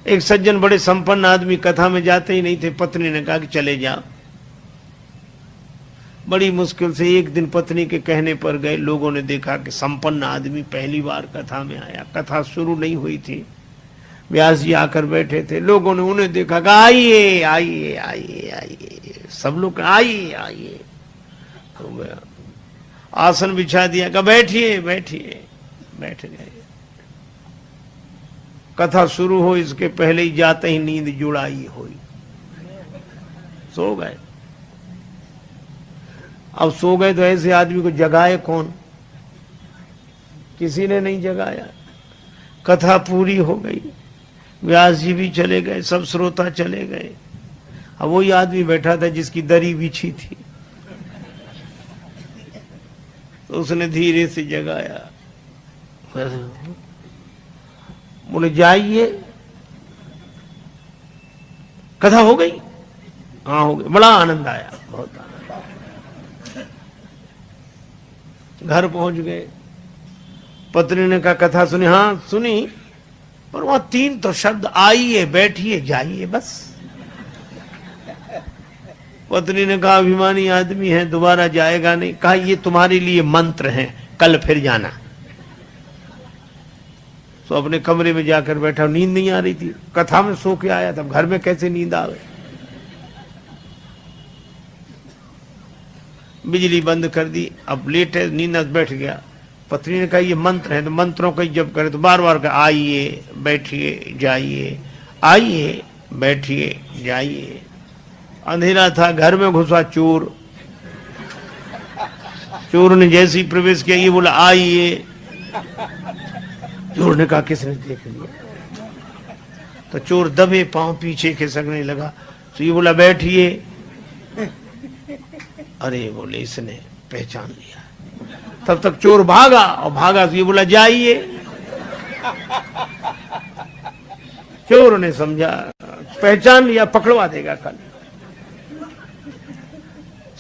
एक सज्जन बड़े संपन्न आदमी कथा में जाते ही नहीं थे। पत्नी ने कहा कि चले जाओ। बड़ी मुश्किल से एक दिन पत्नी के कहने पर गए। लोगों ने देखा कि संपन्न आदमी पहली बार कथा में आया। कथा शुरू नहीं हुई थी, व्यास जी आकर बैठे थे। लोगों ने उन्हें देखा कि आइए आइए आइए आइए, सब लोग आइए आइए। हो गया, आसन बिछा दिया, कहा बैठिए बैठिए, बैठ गए। कथा शुरू हो इसके पहले ही जाते ही नींद जुड़ाई हुई, सो गए। अब सो गए तो ऐसे आदमी को जगाए कौन? किसी ने नहीं जगाया। कथा पूरी हो गई, व्यास जी भी चले गए, सब श्रोता चले गए। अब वही आदमी बैठा था जिसकी दरी बिछी थी, तो उसने धीरे से जगाया। बोले जाइए, कथा हो गई? हाँ हो गई। बड़ा आनंद आया, बहुत आनंद। घर पहुंच गए। पत्नी ने कहा कथा सुनी? हाँ सुनी, पर वहां 3 तो शब्द आइए बैठिए जाइए बस। पत्नी ने कहा अभिमानी आदमी है, दोबारा जाएगा नहीं। कहा ये तुम्हारे लिए मंत्र हैं, कल फिर जाना। तो अपने कमरे में जाकर बैठा, नींद नहीं आ रही थी, कथा में सो के आया था, घर में कैसे नींद आवे। बिजली बंद कर दी, अब लेट है, नींद बैठ गया। पत्नी ने कहा ये मंत्र है, तो मंत्रों का जप करे तो बार बार कहा आइए बैठिए जाइए, आइए बैठिए जाइए। अंधेरा था, घर में घुसा चोर। चोर ने जैसे ही प्रवेश किया, ये बोला आइए। चोर ने कहा किसने देख लिया? तो चोर दबे पांव पीछे खिसकने लगा। तो ये बोला बैठिए। अरे बोले इसने पहचान लिया। तब तक चोर भागा, और भागा तो ये बोला जाइए। चोर ने समझा पहचान लिया, पकड़वा देगा कल।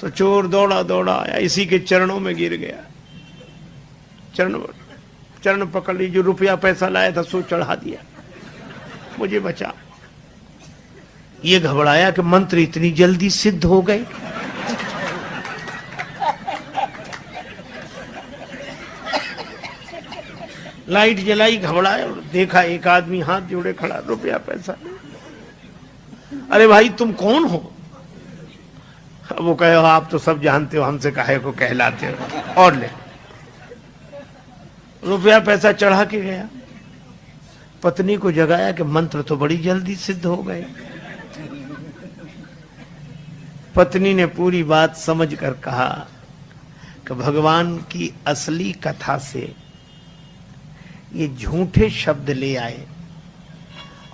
तो चोर दौड़ा दौड़ा आया, इसी के चरणों में गिर गया। चरण पकड़ ली, जो रुपया पैसा लाया था सो चढ़ा दिया, मुझे बचा। ये घबराया कि मंत्र इतनी जल्दी सिद्ध हो गए। लाइट जलाई, घबराया, देखा एक आदमी हाथ जोड़े खड़ा, रुपया पैसा। अरे भाई तुम कौन हो? वो कहे आप तो सब जानते हो, हमसे काहे को कहलाते हो, और ले। रुपया पैसा चढ़ा के गया। पत्नी को जगाया कि मंत्र तो बड़ी जल्दी सिद्ध हो गए। पत्नी ने पूरी बात समझकर कहा कि भगवान की असली कथा से ये झूठे शब्द ले आए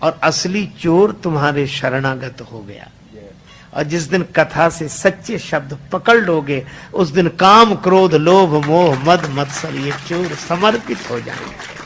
और असली चोर तुम्हारे शरणागत हो गया। और जिस दिन कथा से सच्चे शब्द पकड़ लोगे, उस दिन काम क्रोध लोभ मोह मद मत्सर ये चोर समर्पित हो जाएंगे।